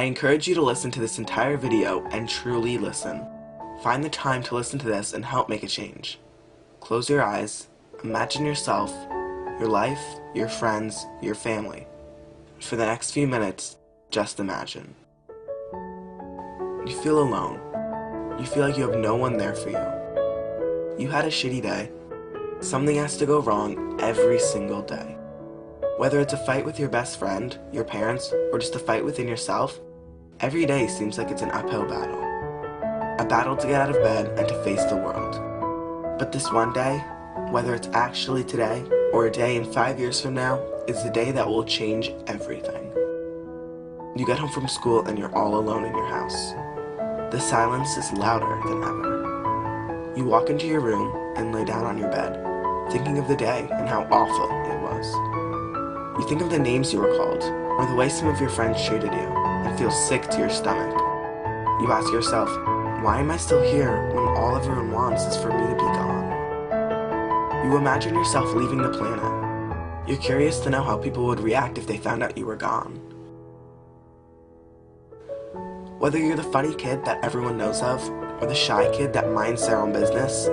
I encourage you to listen to this entire video and truly listen. Find the time to listen to this and help make a change. Close your eyes, imagine yourself, your life, your friends, your family. For the next few minutes, just imagine. You feel alone. You feel like you have no one there for you. You had a shitty day. Something has to go wrong every single day. Whether it's a fight with your best friend, your parents, or just a fight within yourself, every day seems like it's an uphill battle. A battle to get out of bed and to face the world. But this one day, whether it's actually today or a day in 5 years from now, is the day that will change everything. You get home from school and you're all alone in your house. The silence is louder than ever. You walk into your room and lay down on your bed, thinking of the day and how awful it was. You think of the names you were called, or the way some of your friends treated you, and feel sick to your stomach. You ask yourself, why am I still here when all everyone wants is for me to be gone? You imagine yourself leaving the planet. You're curious to know how people would react if they found out you were gone. Whether you're the funny kid that everyone knows of, or the shy kid that minds their own business,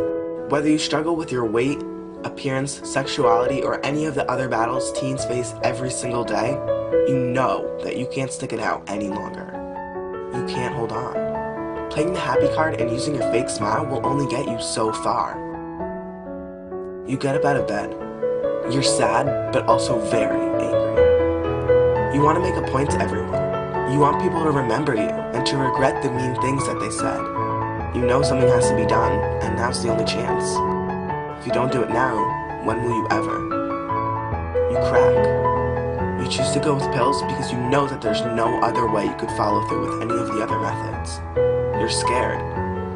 whether you struggle with your weight, appearance, sexuality, or any of the other battles teens face every single day, you know that you can't stick it out any longer. You can't hold on. Playing the happy card and using your fake smile will only get you so far. You get up out of bed. You're sad, but also very angry. You want to make a point to everyone. You want people to remember you and to regret the mean things that they said. You know something has to be done, and now's the only chance. If you don't do it now, when will you ever? You crack. You choose to go with pills because you know that there's no other way you could follow through with any of the other methods. You're scared.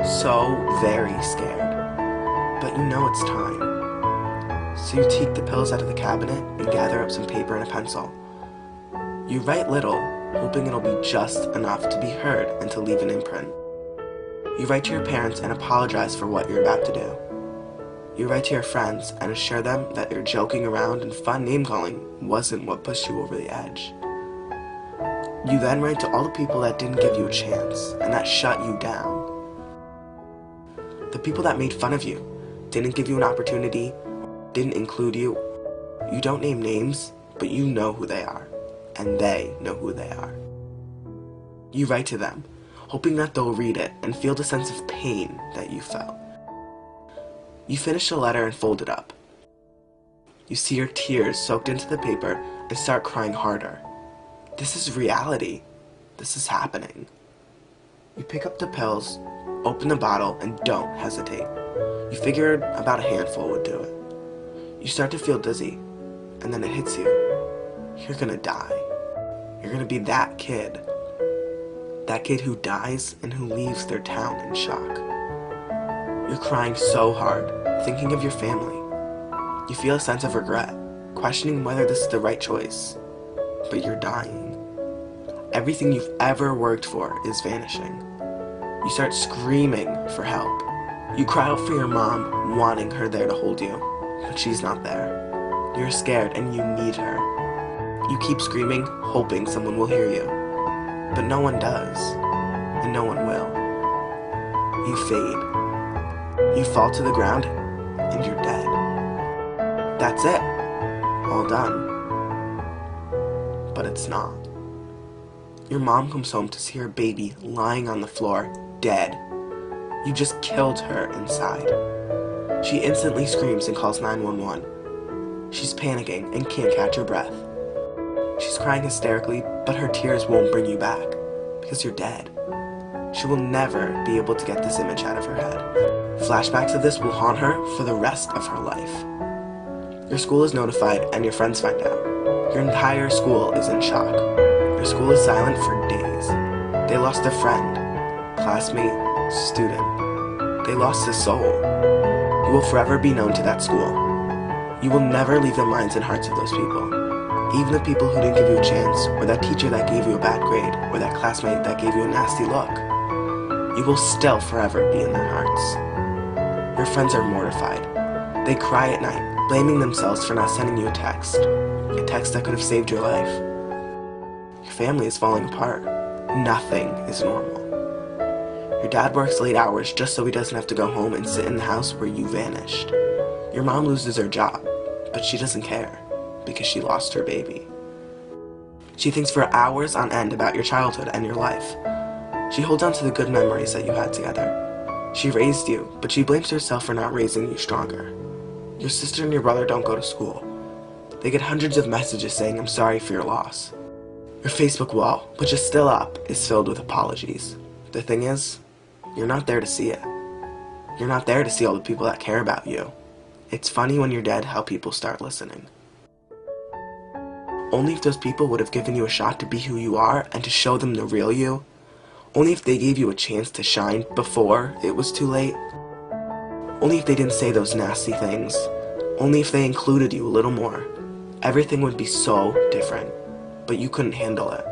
So very scared. But you know it's time. So you take the pills out of the cabinet and gather up some paper and a pencil. You write little, hoping it'll be just enough to be heard and to leave an imprint. You write to your parents and apologize for what you're about to do. You write to your friends and assure them that your joking around and fun name-calling wasn't what pushed you over the edge. You then write to all the people that didn't give you a chance and that shut you down. The people that made fun of you, didn't give you an opportunity, didn't include you. You don't name names, but you know who they are. And they know who they are. You write to them, hoping that they'll read it and feel the sense of pain that you felt. You finish the letter and fold it up. You see your tears soaked into the paper and start crying harder. This is reality. This is happening. You pick up the pills, open the bottle, and don't hesitate. You figured about a handful would do it. You start to feel dizzy, and then it hits you. You're gonna die. You're gonna be that kid. That kid who dies and who leaves their town in shock. You're crying so hard, thinking of your family. You feel a sense of regret, questioning whether this is the right choice. But you're dying. Everything you've ever worked for is vanishing. You start screaming for help. You cry out for your mom, wanting her there to hold you, but she's not there. You're scared and you need her. You keep screaming, hoping someone will hear you. But no one does, and no one will. You fade. You fall to the ground, and you're dead. That's it. All done. But it's not. Your mom comes home to see her baby lying on the floor, dead. You just killed her inside. She instantly screams and calls 911. She's panicking and can't catch her breath. She's crying hysterically, but her tears won't bring you back, because you're dead. She will never be able to get this image out of her head. Flashbacks of this will haunt her for the rest of her life. Your school is notified and your friends find out. Your entire school is in shock. Your school is silent for days. They lost a friend, classmate, student. They lost his soul. You will forever be known to that school. You will never leave the minds and hearts of those people. Even the people who didn't give you a chance, or that teacher that gave you a bad grade, or that classmate that gave you a nasty look. You will still forever be in their hearts. Your friends are mortified. They cry at night, blaming themselves for not sending you a text that could have saved your life. Your family is falling apart. Nothing is normal. Your dad works late hours just so he doesn't have to go home and sit in the house where you vanished. Your mom loses her job, but she doesn't care because she lost her baby. She thinks for hours on end about your childhood and your life. She holds on to the good memories that you had together. She raised you, but she blames herself for not raising you stronger. Your sister and your brother don't go to school. They get hundreds of messages saying I'm sorry for your loss. Your Facebook wall, which is still up, is filled with apologies. The thing is, you're not there to see it. You're not there to see all the people that care about you. It's funny when you're dead how people start listening. Only if those people would have given you a shot to be who you are and to show them the real you. Only if they gave you a chance to shine before it was too late. Only if they didn't say those nasty things. Only if they included you a little more. Everything would be so different, but you couldn't handle it.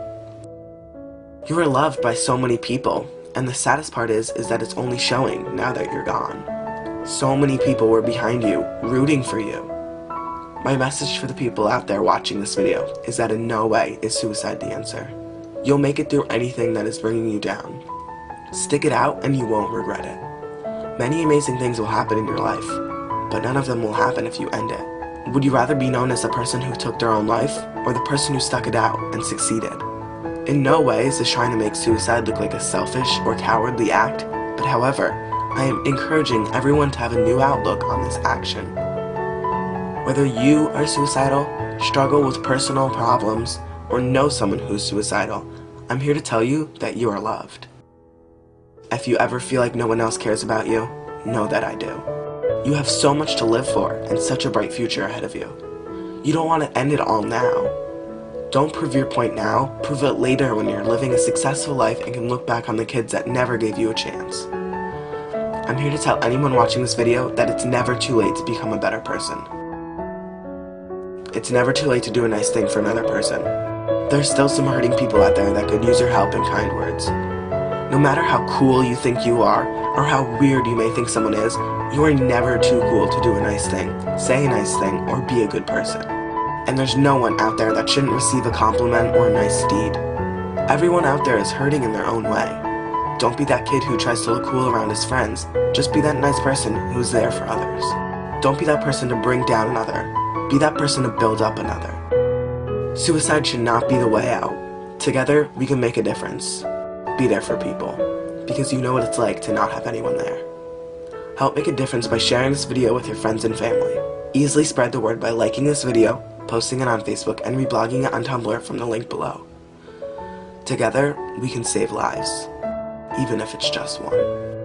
You were loved by so many people, and the saddest part is that it's only showing now that you're gone. So many people were behind you, rooting for you. My message for the people out there watching this video is that in no way is suicide the answer. You'll make it through anything that is bringing you down. Stick it out and you won't regret it. Many amazing things will happen in your life, but none of them will happen if you end it. Would you rather be known as the person who took their own life, or the person who stuck it out and succeeded? In no way is this trying to make suicide look like a selfish or cowardly act, but however, I am encouraging everyone to have a new outlook on this action. Whether you are suicidal, struggle with personal problems, or know someone who's suicidal, I'm here to tell you that you are loved. If you ever feel like no one else cares about you, know that I do. You have so much to live for and such a bright future ahead of you. You don't want to end it all now. Don't prove your point now, prove it later when you're living a successful life and can look back on the kids that never gave you a chance. I'm here to tell anyone watching this video that it's never too late to become a better person. It's never too late to do a nice thing for another person. There's still some hurting people out there that could use your help and kind words. No matter how cool you think you are, or how weird you may think someone is, you are never too cool to do a nice thing, say a nice thing, or be a good person. And there's no one out there that shouldn't receive a compliment or a nice deed. Everyone out there is hurting in their own way. Don't be that kid who tries to look cool around his friends. Just be that nice person who's there for others. Don't be that person to bring down another. Be that person to build up another. Suicide should not be the way out. Together, we can make a difference. Be there for people, because you know what it's like to not have anyone there. Help make a difference by sharing this video with your friends and family. Easily spread the word by liking this video, posting it on Facebook, and reblogging it on Tumblr from the link below. Together, we can save lives, even if it's just one.